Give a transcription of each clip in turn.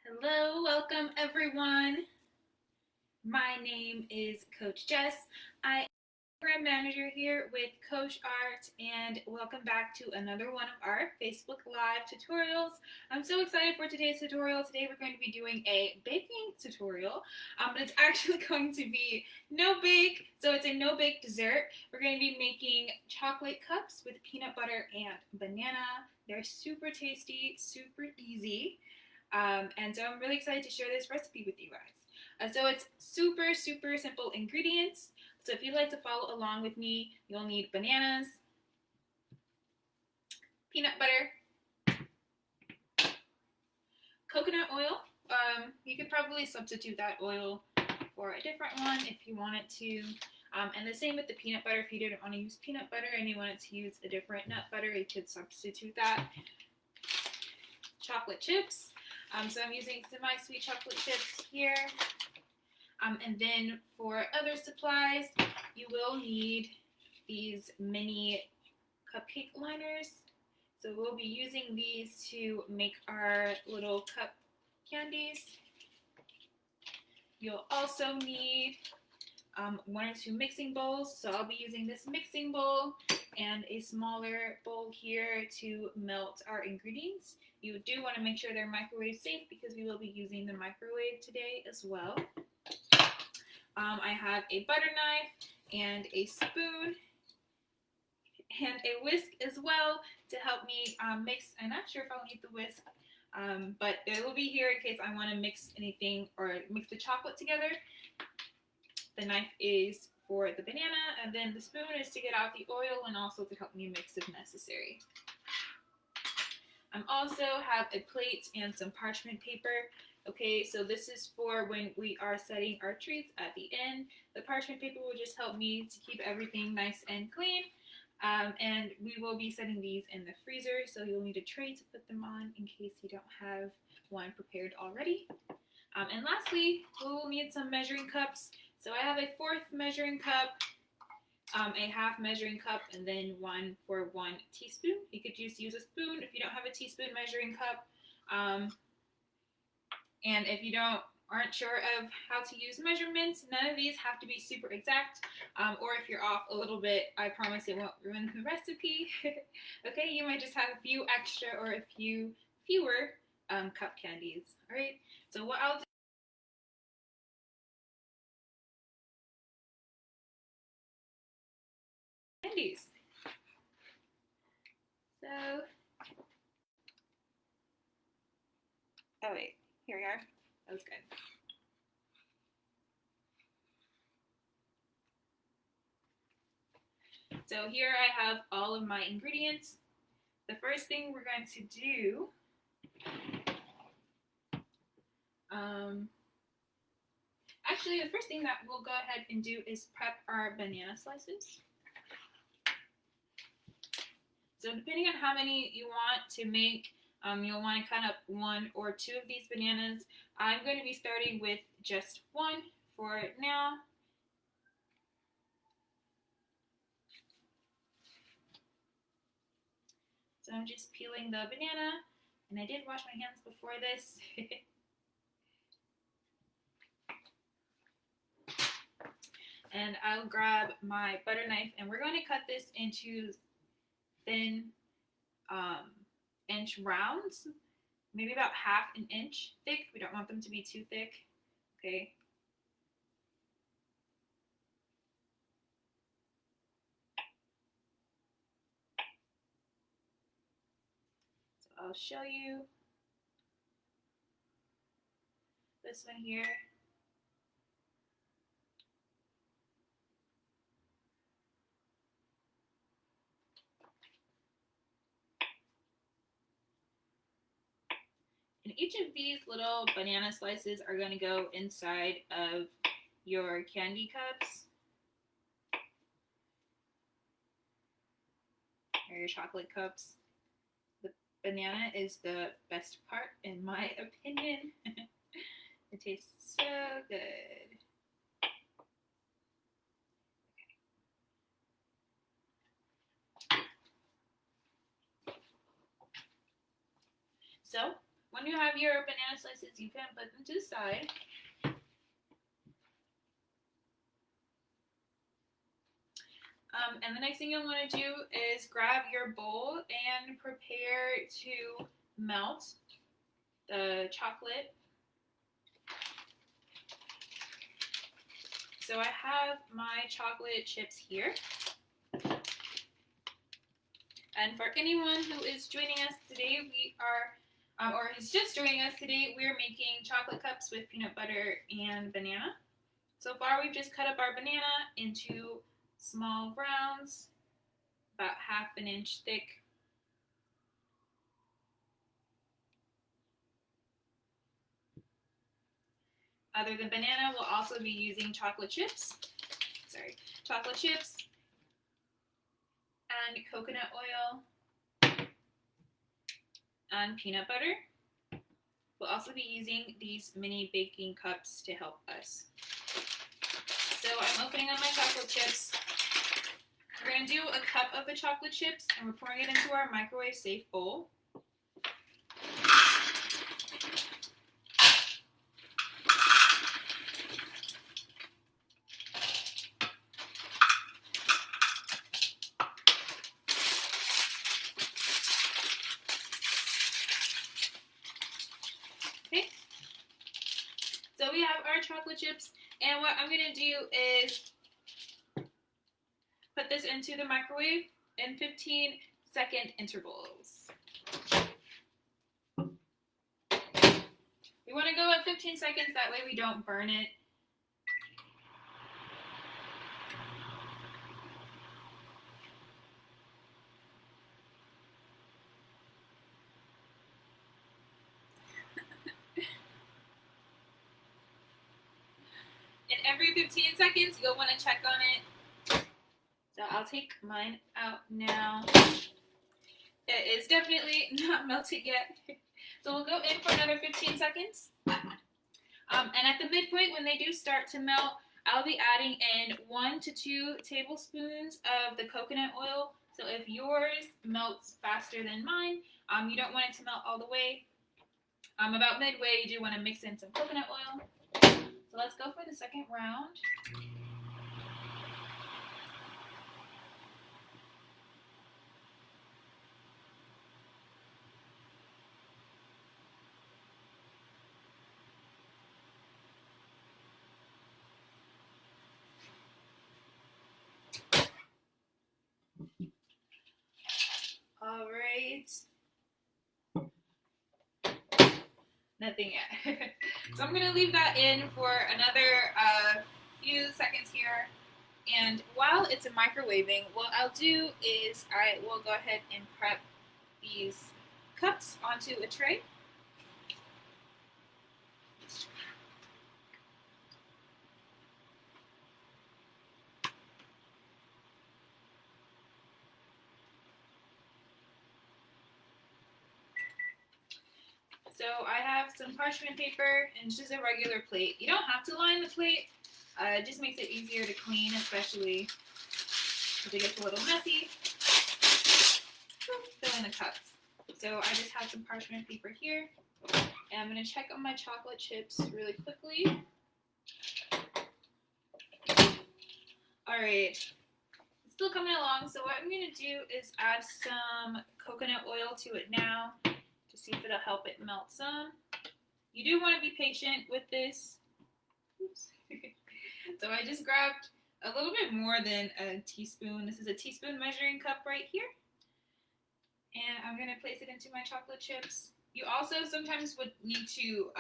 Hello, welcome everyone. My name is Coach Jess. I am program manager here with Coach Art, and welcome back to another one of our Facebook Live tutorials. I'm so excited for today's tutorial. Today we're going to be doing a baking tutorial, but it's actually going to be no bake, so it's a no bake dessert. We're going to be making chocolate cups with peanut butter and banana. They're super tasty, super easy. And so I'm really excited to share this recipe with you guys. So it's super, super simple ingredients. So if you'd like to follow along with me, you'll need bananas, peanut butter, coconut oil. You could probably substitute that oil for a different one if you wanted to. And the same with the peanut butter. If you didn't want to use peanut butter and you wanted to use a different nut butter, you could substitute that. Chocolate chips. So I'm using semi-sweet chocolate chips here. And then for other supplies, you will need these mini cupcake liners. So we'll be using these to make our little cup candies. You'll also need one or two mixing bowls. So I'll be using this mixing bowl and a smaller bowl here to melt our ingredients. You do want to make sure they're microwave safe because we will be using the microwave today as well. I have a butter knife and a spoon and a whisk as well to help me mix. I'm not sure if I'll need the whisk, but it will be here in case I want to mix anything or mix the chocolate together. The knife is for the banana, and then the spoon is to get out the oil and also to help me mix if necessary. I also have a plate and some parchment paper. Okay, so this is for when we are setting our treats at the end. The parchment paper will just help me to keep everything nice and clean. And we will be setting these in the freezer, so you'll need a tray to put them on in case you don't have one prepared already. And lastly, we will need some measuring cups. So I have a fourth measuring cup, a half measuring cup, and then one for 1 teaspoon. You could just use a spoon if you don't have a teaspoon measuring cup. And if you aren't sure of how to use measurements, none of these have to be super exact. Or if you're off a little bit, I promise it won't ruin the recipe. Okay, you might just have a few extra or a few fewer cup candies. All right, so what I'll do candies. So, oh wait, here we are. That was good. So here I have all of my ingredients. The first thing we're going to do, actually the first thing that we'll go ahead and do is prep our banana slices. So depending on how many you want to make, you'll want to cut up 1 or 2 of these bananas. I'm going to be starting with just 1 for now. So I'm just peeling the banana, and I did wash my hands before this. And I'll grab my butter knife, and we're going to cut this into thin inch rounds, maybe about half an inch thick. We don't want them to be too thick, okay? So I'll show you this one here. And each of these little banana slices are going to go inside of your candy cups or your chocolate cups. The banana is the best part, in my opinion. It tastes so good. So when you have your banana slices, you can put them to the side. And the next thing you'll want to do is grab your bowl and prepare to melt the chocolate. So I have my chocolate chips here. And for anyone who is joining us today, we are, or is just joining us today, we're making chocolate cups with peanut butter and banana. So far, we've just cut up our banana into small rounds, about 1/2 inch thick. Other than banana, we'll also be using chocolate chips. Chocolate chips and coconut oil and peanut butter. We'll also be using these mini baking cups to help us. So I'm opening up my chocolate chips. We're going to do a cup of the chocolate chips and we're pouring it into our microwave safe bowl. Okay, so we have our chocolate chips, and what I'm going to do is put this into the microwave in 15-second intervals. We want to go at 15 seconds, that way we don't burn it. And every 15 seconds, you'll want to check on it. So I'll take mine out now. It is definitely not melted yet. So we'll go in for another 15 seconds. And at the midpoint, when they do start to melt, I'll be adding in 1 to 2 tablespoons of the coconut oil. So if yours melts faster than mine, you don't want it to melt all the way. About midway, you do want to mix in some coconut oil. So let's go for the second round. All right. Nothing yet. So I'm going to leave that in for another few seconds here. And while it's microwaving, what I'll do is I will go ahead and prep these cups onto a tray. So I have some parchment paper and just a regular plate. You don't have to line the plate. It just makes it easier to clean, especially if it gets a little messy. Fill in the cups. So I just have some parchment paper here. And I'm going to check on my chocolate chips really quickly. Alright. It's still coming along. So what I'm going to do is add some coconut oil to it now. See if it'll help it melt some. You do want to be patient with this. Oops. So I just grabbed a little bit more than a teaspoon. This is a teaspoon measuring cup right here. And I'm going to place it into my chocolate chips. You also sometimes would need to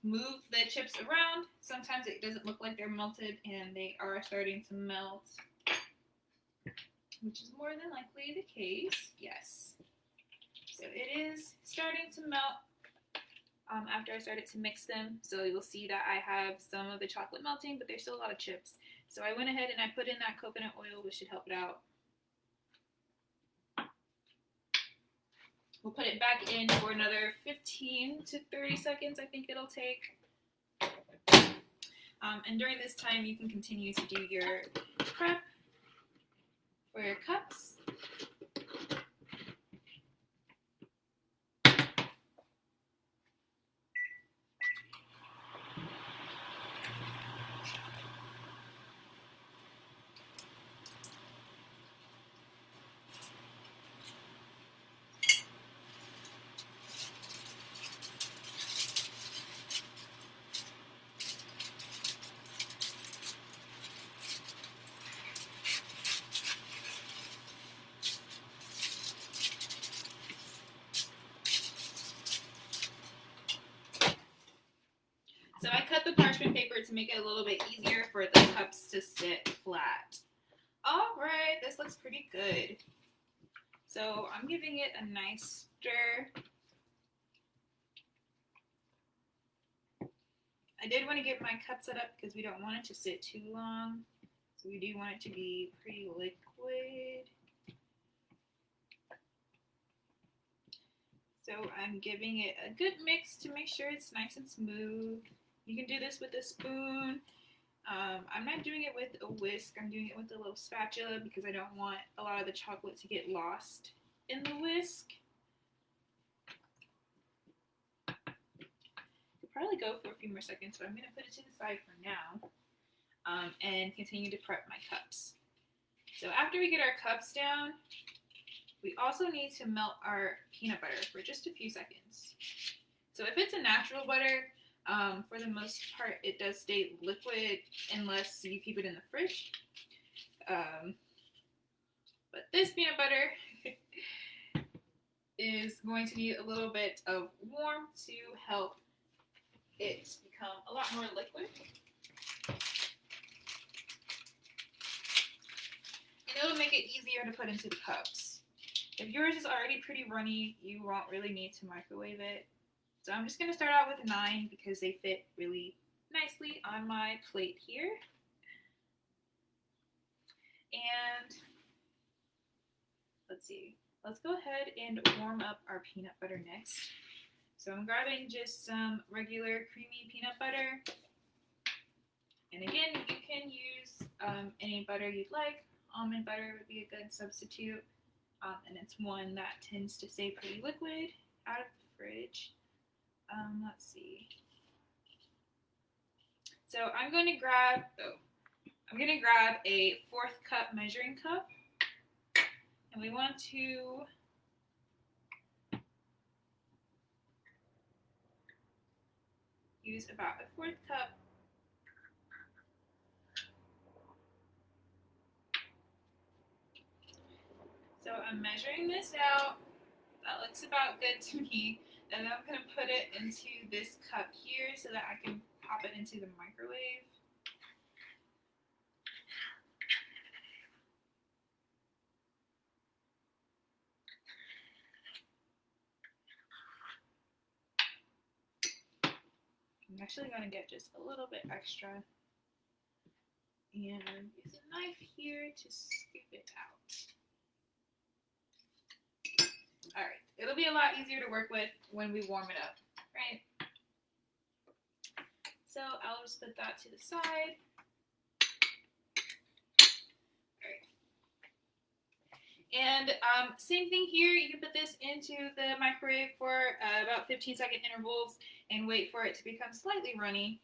move the chips around. Sometimes it doesn't look like they're melted and they are starting to melt, which is more than likely the case. Yes. So it is starting to melt after I started to mix them. So you'll see that I have some of the chocolate melting, but there's still a lot of chips. So I went ahead and I put in that coconut oil, which should help it out. We'll put it back in for another 15 to 30 seconds, I think it'll take. And during this time, you can continue to do your prep for your cups. So I cut the parchment paper to make it a little bit easier for the cups to sit flat. All right, this looks pretty good. So I'm giving it a nice stir. I did want to get my cup set up because we don't want it to sit too long. So we do want it to be pretty liquid. So I'm giving it a good mix to make sure it's nice and smooth. You can do this with a spoon. I'm not doing it with a whisk. I'm doing it with a little spatula because I don't want a lot of the chocolate to get lost in the whisk. Could probably go for a few more seconds, so I'm going to put it to the side for now and continue to prep my cups. So after we get our cups down, we also need to melt our peanut butter for just a few seconds. So if it's a natural butter, for the most part, it does stay liquid unless you keep it in the fridge. But this peanut butter is going to need a little bit of warmth to help it become a lot more liquid. And it'll make it easier to put into the cups. If yours is already pretty runny, you won't really need to microwave it. So I'm just going to start out with 9 because they fit really nicely on my plate here. And let's see. Let's go ahead and warm up our peanut butter next. So I'm grabbing just some regular creamy peanut butter. And again, you can use any butter you'd like. Almond butter would be a good substitute. And it's one that tends to stay pretty liquid out of the fridge. Let's see. So I'm going to grab a 4th cup measuring cup, and we want to use about a 4th cup. So I'm measuring this out. That looks about good to me. And I'm going to put it into this cup here so that I can pop it into the microwave. I'm actually going to get just a little bit extra and use a knife here to scoop it out. Alright, it'll be a lot easier to work with when we warm it up, right? So I'll just put that to the side. Alright. And same thing here, you can put this into the microwave for about 15-second intervals and wait for it to become slightly runny.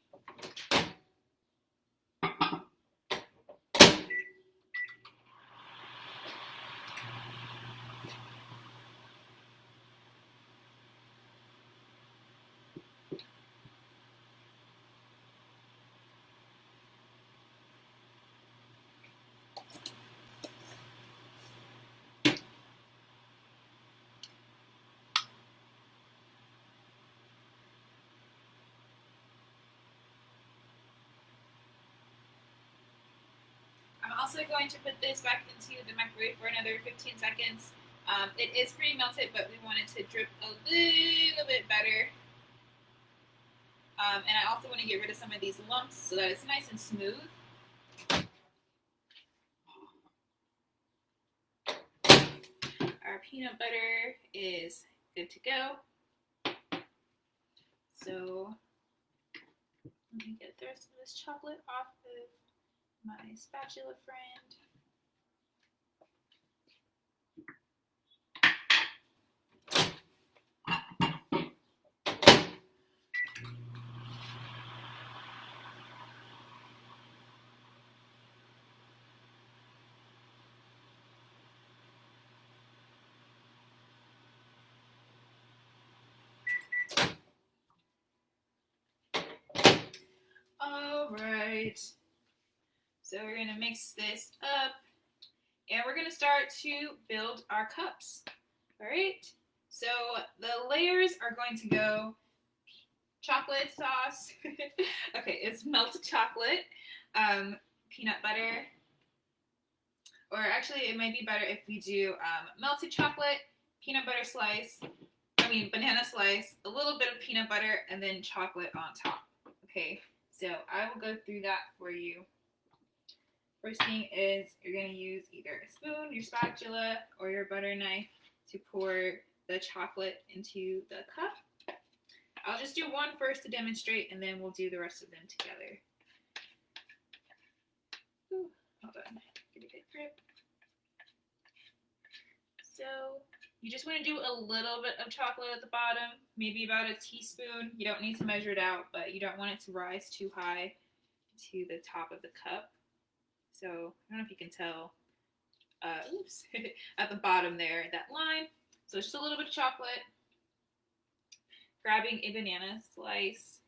I'm also going to put this back into the microwave for another 15 seconds. It is pretty melted, but we want it to drip a little bit better. And I also want to get rid of some of these lumps so that it's nice and smooth. Our peanut butter is good to go. So let me get the rest of this chocolate off of my spatula friend. All right. So we're going to mix this up and we're going to start to build our cups. All right. So the layers are going to go chocolate sauce. Okay, it's melted chocolate, peanut butter, or actually it might be better if we do melted chocolate, peanut butter slice, banana slice, a little bit of peanut butter, and then chocolate on top. Okay, so I will go through that for you. First thing is you're going to use either a spoon, your spatula, or your butter knife to pour the chocolate into the cup. I'll just do one first to demonstrate, and then we'll do the rest of them together. Ooh, hold on, get a good grip. So you just want to do a little bit of chocolate at the bottom, maybe about a teaspoon. You don't need to measure it out, but you don't want it to rise too high to the top of the cup. So I don't know if you can tell, oops, at the bottom there, that line. So it's just a little bit of chocolate. Grabbing a banana slice,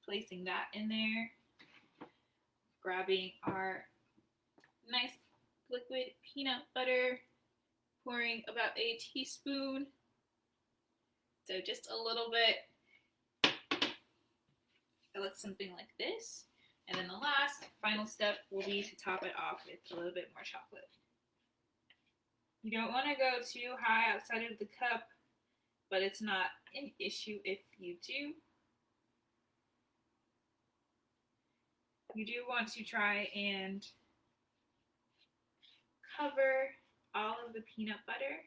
placing that in there. Grabbing our nice liquid peanut butter, pouring about a teaspoon. So just a little bit. It looks something like this. And then the last, final step will be to top it off with a little bit more chocolate. You don't want to go too high outside of the cup, but it's not an issue if you do. You do want to try and cover all of the peanut butter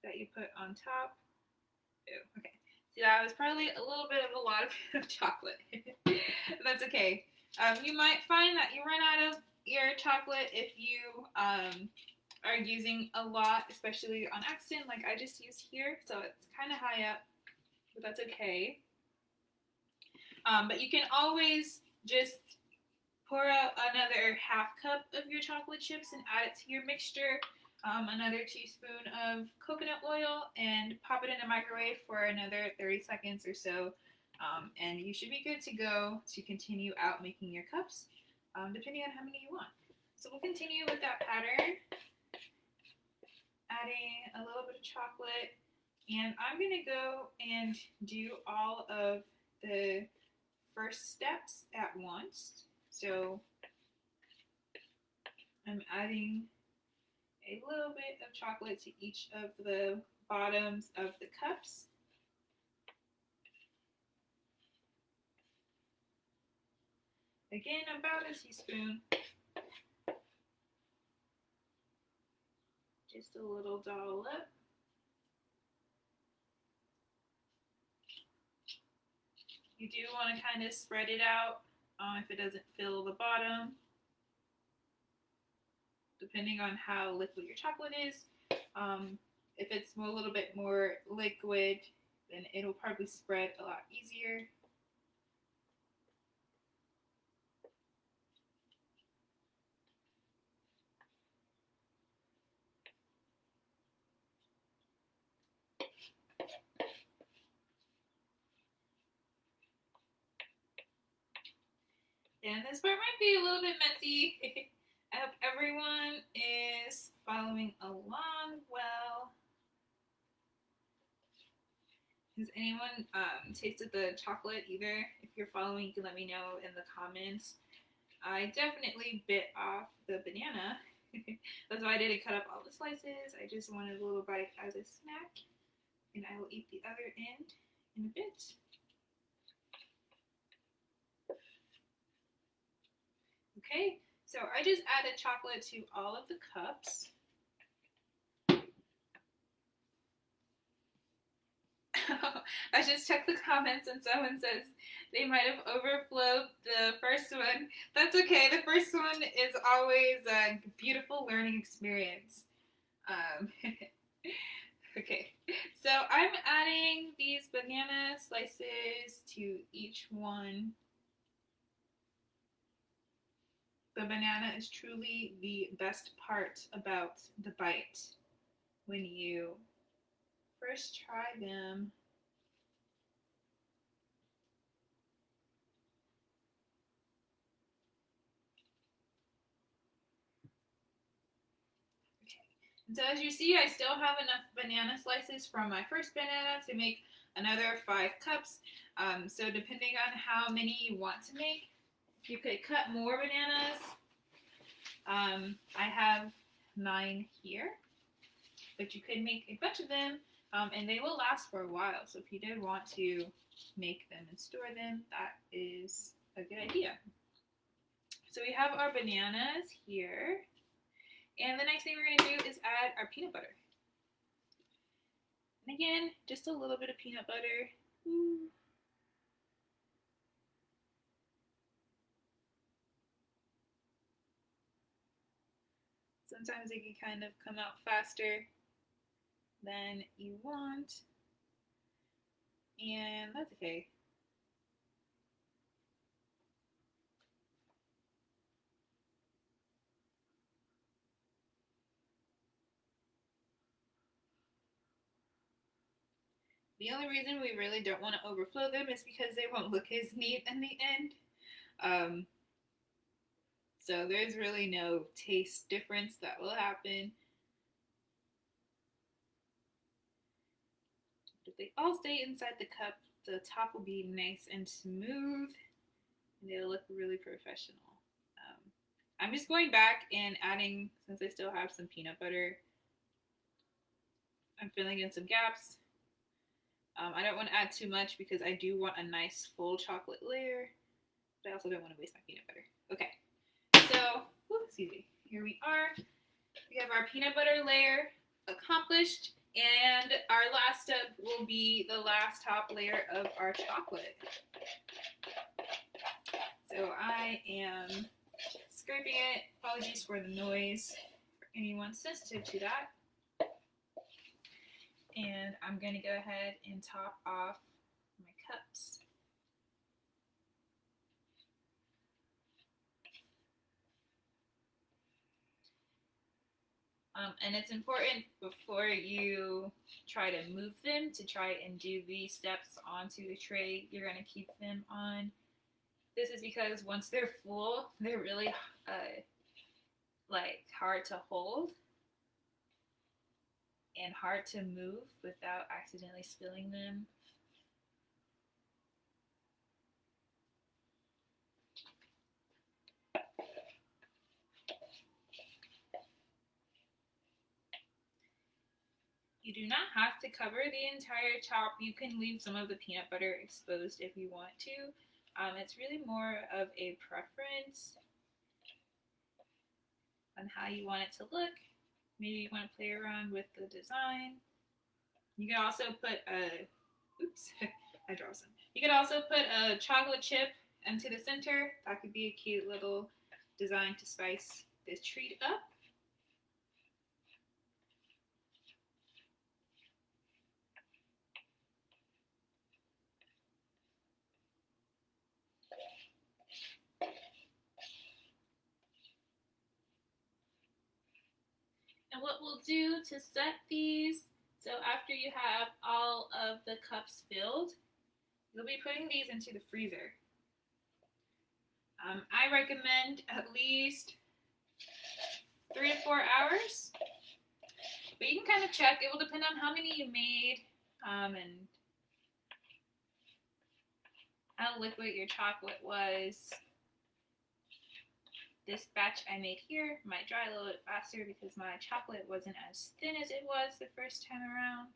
that you put on top. Ew, okay. See, that was probably a little bit of a lot of chocolate. That's okay. You might find that you run out of your chocolate if you are using a lot, especially on accident, like I just used here. So it's kind of high up, but that's okay. But you can always just pour out another half cup of your chocolate chips and add it to your mixture. Another teaspoon of coconut oil, and pop it in the microwave for another 30 seconds or so. And you should be good to go to continue out making your cups, depending on how many you want. So we'll continue with that pattern, adding a little bit of chocolate. And I'm going to go and do all of the first steps at once. So I'm adding a little bit of chocolate to each of the bottoms of the cups. Again, about a teaspoon. Just a little dollop. You do want to kind of spread it out if it doesn't fill the bottom, depending on how liquid your chocolate is. If it's a little bit more liquid, then it'll probably spread a lot easier. And this part might be a little bit messy. I hope everyone is following along well. Has anyone tasted the chocolate either? If you're following, you can let me know in the comments. I definitely bit off the banana. That's why I didn't cut up all the slices. I just wanted a little bite as a snack. And I will eat the other end in a bit. Okay, so I just added chocolate to all of the cups. I just checked the comments and someone says they might have overflowed the first one. That's okay. The first one is always a beautiful learning experience. Okay, so I'm adding these banana slices to each one. The banana is truly the best part about the bite when you first try them. Okay. So as you see, I still have enough banana slices from my first banana to make another 5 cups. So depending on how many you want to make, you could cut more bananas. I have 9 here, but you could make a bunch of them, and they will last for a while. So if you did want to make them and store them, that is a good idea. So we have our bananas here, and the next thing we're going to do is add our peanut butter. And again, just a little bit of peanut butter. Sometimes it can kind of come out faster than you want, and that's okay. The only reason we really don't want to overflow them is because they won't look as neat in the end. So there's really no taste difference that will happen. If they all stay inside the cup, the top will be nice and smooth, and it'll look really professional. I'm just going back and adding, since I still have some peanut butter, I'm filling in some gaps. I don't want to add too much because I do want a nice full chocolate layer, but I also don't want to waste my peanut butter. Okay, so excuse me. Here we are. We have our peanut butter layer accomplished, and our last step will be the last top layer of our chocolate. So I am scraping it. Apologies for the noise for anyone sensitive to that. And I'm going to go ahead and top off my cups. And it's important before you try to move them to try and do these steps onto the tray you're going to keep them on. This is because once they're full, they're really hard to hold and hard to move without accidentally spilling them. You do not have to cover the entire top. You can leave some of the peanut butter exposed if you want to. It's really more of a preference on how you want it to look. Maybe you want to play around with the design. You can also put a, I draw some. You could also put a chocolate chip into the center. That could be a cute little design to spice this treat up. And what we'll do to set these, so after you have all of the cups filled, you'll be putting these into the freezer. I recommend at least 3 to 4 hours, but you can kind of check. It will depend on how many you made and how liquid your chocolate was. This batch I made here might dry a little bit faster because my chocolate wasn't as thin as it was the first time around.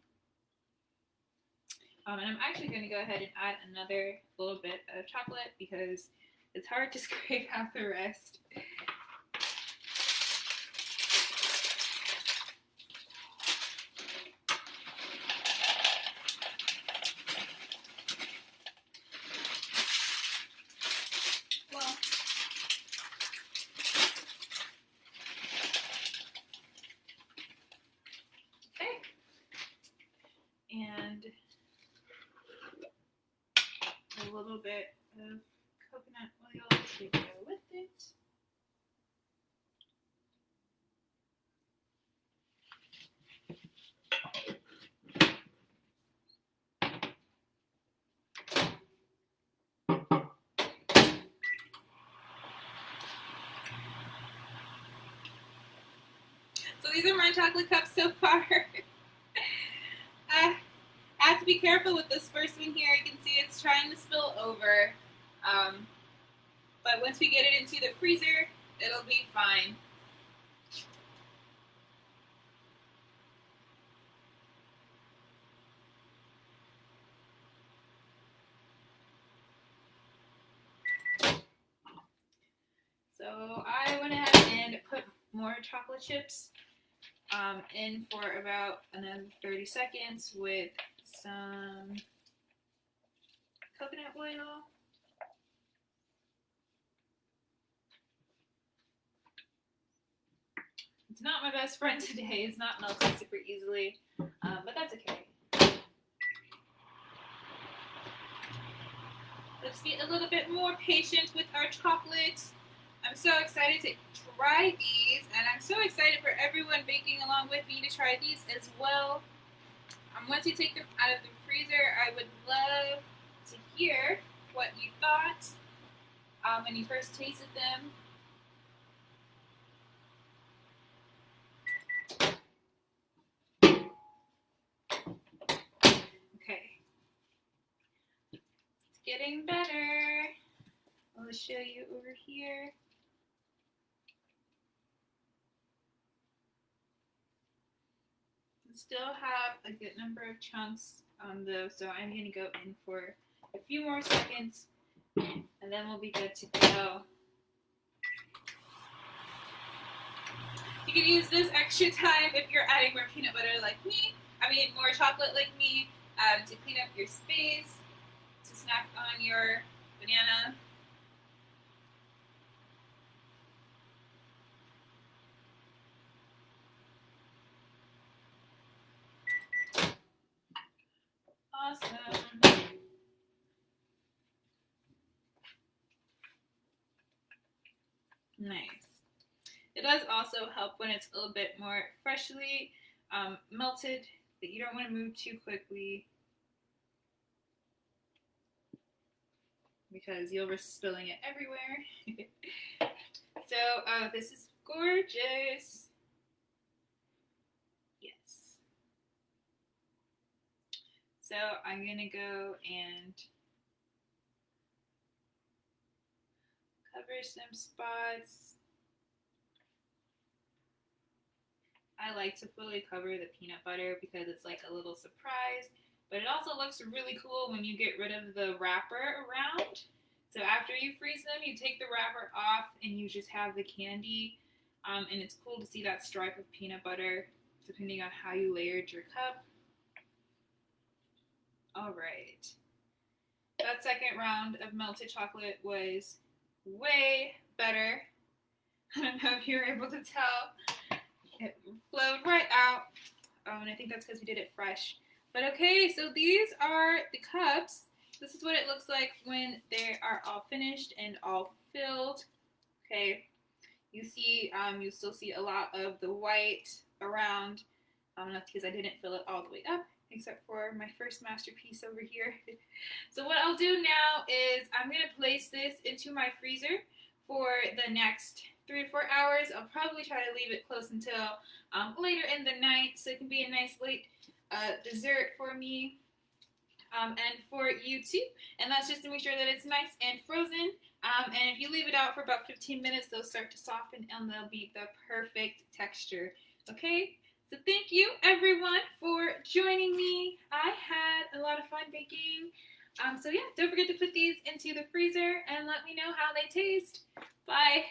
And I'm actually going to go ahead and add another little bit of chocolate because it's hard to scrape out the rest. And a little bit of coconut oil to go with it. So these are my chocolate cups so far. I have to be careful with this first one here. You can see it's trying to spill over. But once we get it into the freezer, it'll be fine. So I went ahead and put more chocolate chips in for about another 30 seconds with some coconut oil. It's not my best friend today. It's not melting super easily, but that's okay. Let's be a little bit more patient with our chocolates. I'm so excited to try these, and I'm so excited for everyone baking along with me to try these as well. Once you take them out of the freezer, I would love to hear what you thought when you first tasted them. Okay, it's getting better. I'll show you over here. Still have a good number of chunks though, so I'm going to go in for a few more seconds and then we'll be good to go. You can use this extra time if you're adding more peanut butter like me, more chocolate like me, to clean up your space, to snack on your banana. Awesome. Nice. It does also help when it's a little bit more freshly melted, that you don't want to move too quickly because you'll risk spilling it everywhere. So this is gorgeous. Yes. So I'm going to go and cover some spots. I like to fully cover the peanut butter because it's like a little surprise, but it also looks really cool when you get rid of the wrapper around. So after you freeze them, you take the wrapper off and you just have the candy, and it's cool to see that stripe of peanut butter depending on how you layered your cup. All right. That second round of melted chocolate was way better. I don't know if you were able to tell. It flowed right out. And I think that's because we did it fresh. But okay, so these are the cups. This is what it looks like when they are all finished and all filled. Okay, you see, you still see a lot of the white around. That's because I didn't fill it all the way up, except for my first masterpiece over here. So what I'll do now is I'm going to place this into my freezer for the next 3 to 4 hours. I'll probably try to leave it close until later in the night so it can be a nice late dessert for me and for you too. And that's just to make sure that it's nice and frozen. And if you leave it out for about 15 minutes, they'll start to soften and they'll be the perfect texture. Okay? So thank you everyone for joining me. I had a lot of fun baking. So yeah, don't forget to put these into the freezer and let me know how they taste. Bye.